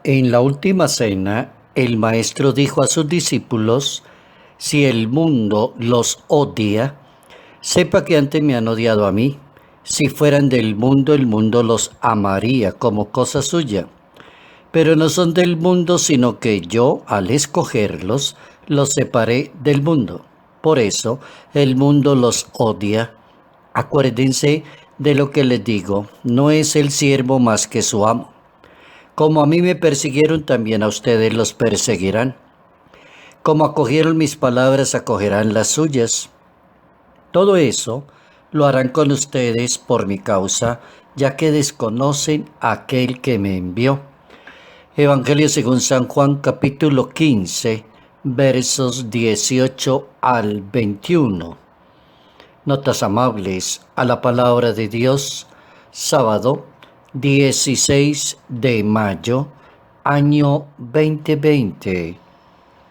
En la última cena, el maestro dijo a sus discípulos, si el mundo los odia, sepa que antes me han odiado a mí. Si fueran del mundo, el mundo los amaría como cosa suya. Pero no son del mundo, sino que yo, al escogerlos, los separé del mundo. Por eso, el mundo los odia. Acuérdense de lo que les digo, no es el siervo más que su amo. Como a mí me persiguieron, también a ustedes los perseguirán. Como acogieron mis palabras, acogerán las suyas. Todo eso lo harán con ustedes por mi causa, ya que desconocen a aquel que me envió. Evangelio según San Juan, capítulo 15, versos 18 al 21. Notas amables a la palabra de Dios, sábado 16 de mayo, año 2020.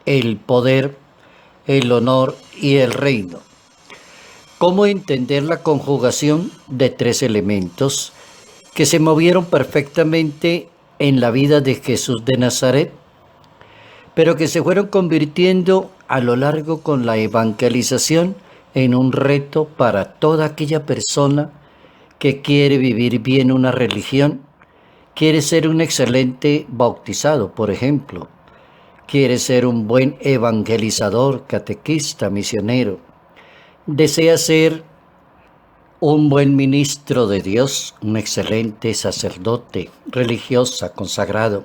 El poder, el honor y el reino. ¿Cómo entender la conjugación de tres elementos que se movieron perfectamente en la vida de Jesús de Nazaret, pero que se fueron convirtiendo a lo largo con la evangelización en un reto para toda aquella persona que quiere vivir bien una religión, quiere ser un excelente bautizado, por ejemplo, quiere ser un buen evangelizador, catequista, misionero, desea ser un buen ministro de Dios, un excelente sacerdote, religiosa, consagrado.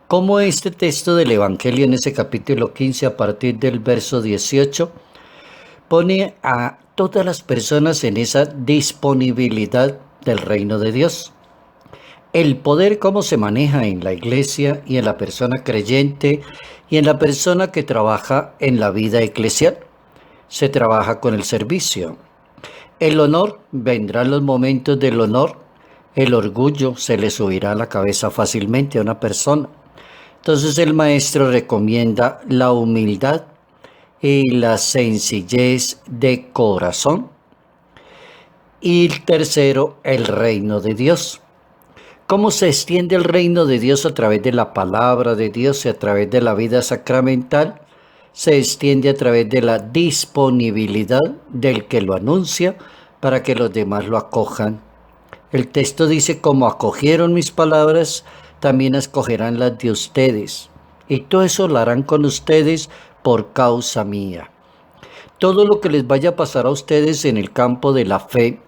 Como este texto del Evangelio en ese capítulo 15 a partir del verso 18 pone a todas las personas en esa disponibilidad del reino de Dios. El poder, cómo se maneja en la iglesia y en la persona creyente y en la persona que trabaja en la vida eclesial. Se trabaja con el servicio. El honor, vendrán los momentos del honor. El orgullo se le subirá a la cabeza fácilmente a una persona. Entonces el maestro recomienda la humildad y la sencillez de corazón. Y el tercero, el reino de Dios. ¿Cómo se extiende el reino de Dios a través de la palabra de Dios y a través de la vida sacramental? Se extiende a través de la disponibilidad del que lo anuncia para que los demás lo acojan. El texto dice, como acogieron mis palabras, también escogerán las de ustedes. Y todo eso lo harán con ustedes por causa mía. Todo lo que les vaya a pasar a ustedes en el campo de la fe,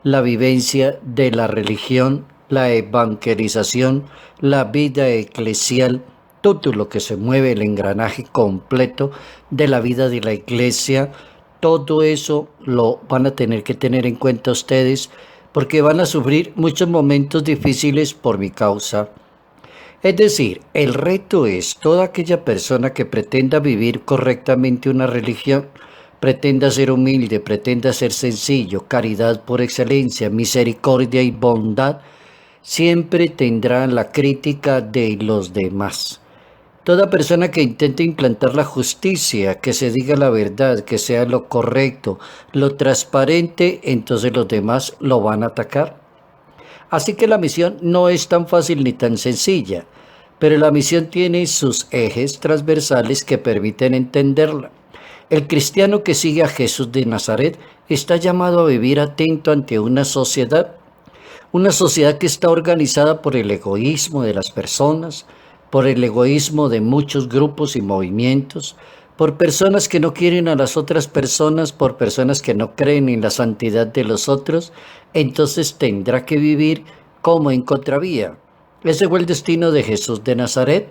la vivencia de la religión, la evangelización, la vida eclesial, todo lo que se mueve, el engranaje completo de la vida de la iglesia, todo eso lo van a tener que tener en cuenta ustedes porque van a sufrir muchos momentos difíciles por mi causa. Es decir, el reto es toda aquella persona que pretenda vivir correctamente una religión, pretenda ser humilde, pretenda ser sencillo, caridad por excelencia, misericordia y bondad, siempre tendrá la crítica de los demás. Toda persona que intente implantar la justicia, que se diga la verdad, que sea lo correcto, lo transparente, entonces los demás lo van a atacar. Así que la misión no es tan fácil ni tan sencilla, pero la misión tiene sus ejes transversales que permiten entenderla. El cristiano que sigue a Jesús de Nazaret está llamado a vivir atento ante una sociedad que está organizada por el egoísmo de las personas, por el egoísmo de muchos grupos y movimientos, por personas que no quieren a las otras personas, por personas que no creen en la santidad de los otros, entonces tendrá que vivir como en contravía. Ese fue el destino de Jesús de Nazaret.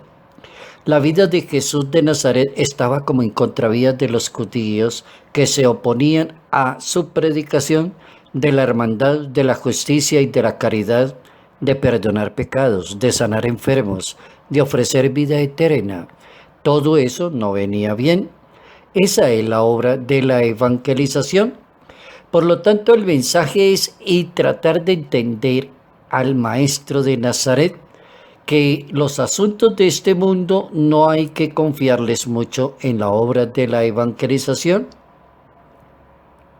La vida de Jesús de Nazaret estaba como en contravía de los judíos que se oponían a su predicación de la hermandad, de la justicia y de la caridad, de perdonar pecados, de sanar enfermos, de ofrecer vida eterna. Todo eso no venía bien. Esa es la obra de la evangelización. Por lo tanto, el mensaje es y tratar de entender al maestro de Nazaret que los asuntos de este mundo no hay que confiarles mucho en la obra de la evangelización.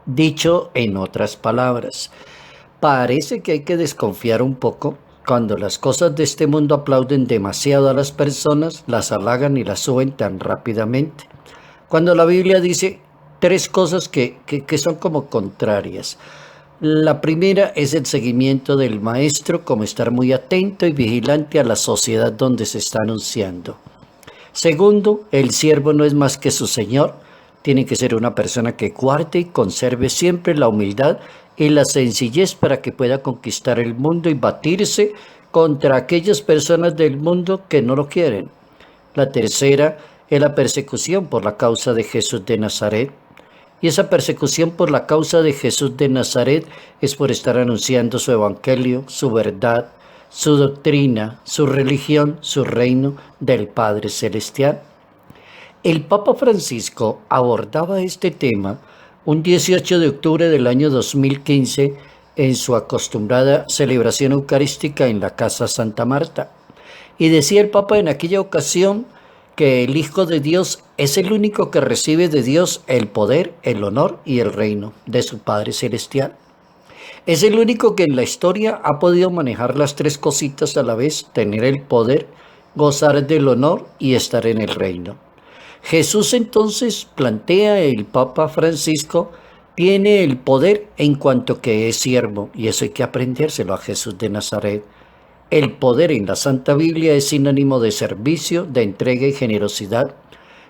Dicho en otras palabras, parece que hay que desconfiar un poco Cuando las cosas de este mundo aplauden demasiado a las personas, las halagan y las suben tan rápidamente. Cuando la Biblia dice tres cosas que son como contrarias. La primera es el seguimiento del maestro, como estar muy atento y vigilante a la sociedad donde se está anunciando. Segundo, el siervo no es más que su señor. Tiene que ser una persona que guarde y conserve siempre la humildad y la sencillez para que pueda conquistar el mundo y batirse contra aquellas personas del mundo que no lo quieren. La tercera es la persecución por la causa de Jesús de Nazaret. Y esa persecución por la causa de Jesús de Nazaret es por estar anunciando su evangelio, su verdad, su doctrina, su religión, su reino del Padre Celestial. El Papa Francisco abordaba este tema un 18 de octubre del año 2015 en su acostumbrada celebración eucarística en la Casa Santa Marta. Y decía el Papa en aquella ocasión que el Hijo de Dios es el único que recibe de Dios el poder, el honor y el reino de su Padre Celestial. Es el único que en la historia ha podido manejar las tres cositas a la vez, tener el poder, gozar del honor y estar en el reino. Jesús entonces, plantea el Papa Francisco, tiene el poder en cuanto que es siervo, y eso hay que aprendérselo a Jesús de Nazaret. El poder en la Santa Biblia es sinónimo de servicio, de entrega y generosidad.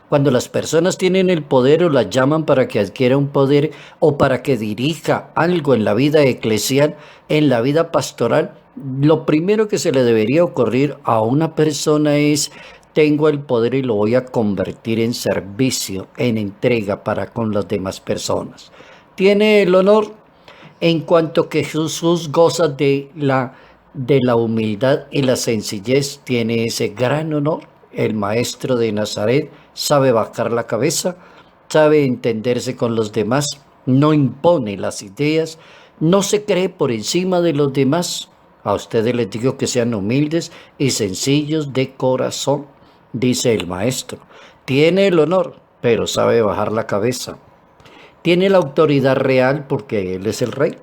Cuando las personas tienen el poder o las llaman para que adquiera un poder o para que dirija algo en la vida eclesial, en la vida pastoral, lo primero que se le debería ocurrir a una persona es: tengo el poder y lo voy a convertir en servicio, en entrega para con las demás personas. Tiene el honor en cuanto que Jesús goza de la humildad y la sencillez, tiene ese gran honor. El maestro de Nazaret sabe bajar la cabeza, sabe entenderse con los demás, no impone las ideas, no se cree por encima de los demás. A ustedes les digo que sean humildes y sencillos de corazón, dice el maestro. Tiene el honor, pero sabe bajar la cabeza. Tiene la autoridad real porque Él es el rey.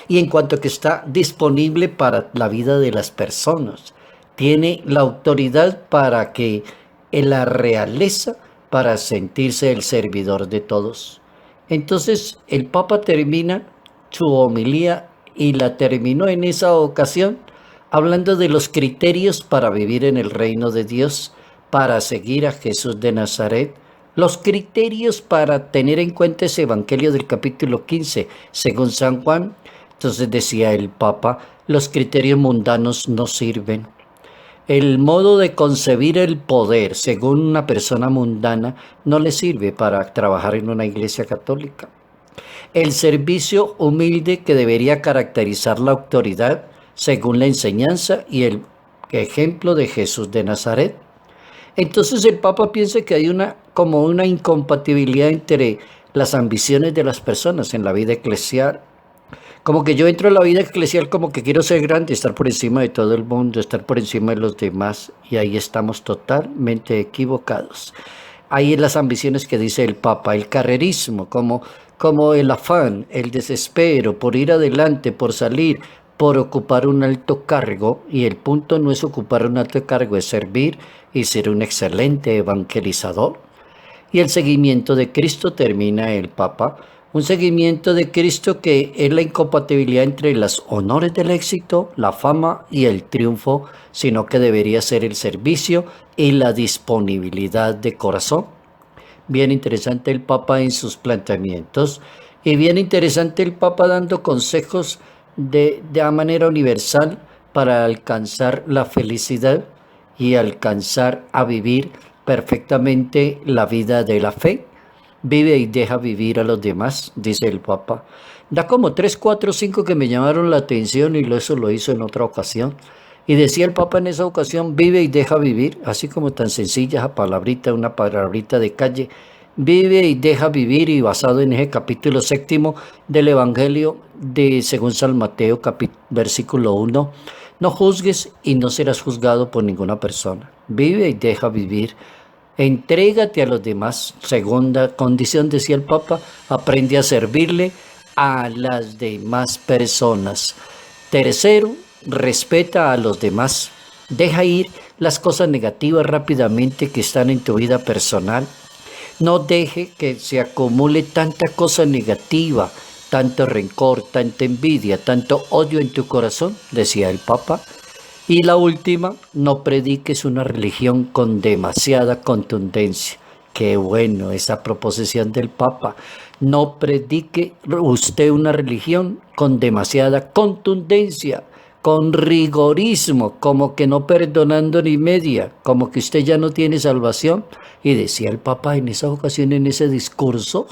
Y en cuanto que está disponible para la vida de las personas, tiene la autoridad para que en la realeza, para sentirse el servidor de todos. Entonces el Papa termina su homilía y la terminó en esa ocasión hablando de los criterios para vivir en el reino de Dios, para seguir a Jesús de Nazaret, los criterios para tener en cuenta ese Evangelio del capítulo 15, según San Juan. Entonces decía el Papa, los criterios mundanos no sirven. El modo de concebir el poder según una persona mundana no le sirve para trabajar en una iglesia católica. El servicio humilde que debería caracterizar la autoridad según la enseñanza y el ejemplo de Jesús de Nazaret. Entonces el Papa piensa que hay como una incompatibilidad entre las ambiciones de las personas en la vida eclesial. Como que yo entro en la vida eclesial como que quiero ser grande, estar por encima de todo el mundo, estar por encima de los demás, y ahí estamos totalmente equivocados. Ahí en las ambiciones que dice el Papa, el carrerismo, como el afán, el desespero por ir adelante, por salir, por ocupar un alto cargo, y el punto no es ocupar un alto cargo, es servir y ser un excelente evangelizador. Y el seguimiento de Cristo, termina el Papa, un seguimiento de Cristo que es la incompatibilidad entre los honores del éxito, la fama y el triunfo, sino que debería ser el servicio y la disponibilidad de corazón. Bien interesante el Papa en sus planteamientos, y bien interesante el Papa dando consejos de manera universal para alcanzar la felicidad y alcanzar a vivir perfectamente la vida de la fe. Vive y deja vivir a los demás, dice el Papa. Da como 3, 4, 5 que me llamaron la atención, y eso lo hizo en otra ocasión. Y decía el Papa en esa ocasión: vive y deja vivir, así como tan sencilla esa palabrita, una palabrita de calle. Vive y deja vivir, y basado en ese capítulo 7 del Evangelio de según San Mateo, versículo 1. No juzgues y no serás juzgado por ninguna persona. Vive y deja vivir. Entrégate a los demás. Segunda condición, decía el Papa, aprende a servirle a las demás personas. Tercero, respeta a los demás, deja ir las cosas negativas rápidamente que están en tu vida personal. No deje que se acumule tanta cosa negativa, tanto rencor, tanta envidia, tanto odio en tu corazón, decía el Papa. Y la última, no prediques una religión con demasiada contundencia. Qué bueno esa proposición del Papa. No predique usted una religión con demasiada contundencia, con rigorismo, como que no perdonando ni media, como que usted ya no tiene salvación. Y decía el Papa en esa ocasión, en ese discurso,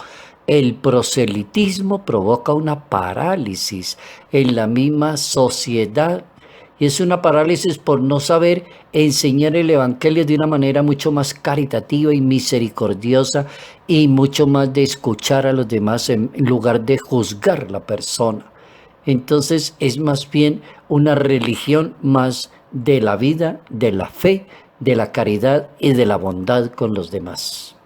el proselitismo provoca una parálisis en la misma sociedad y es una parálisis por no saber enseñar el Evangelio de una manera mucho más caritativa y misericordiosa y mucho más de escuchar a los demás en lugar de juzgar a la persona. Entonces es más bien una religión más de la vida, de la fe, de la caridad y de la bondad con los demás.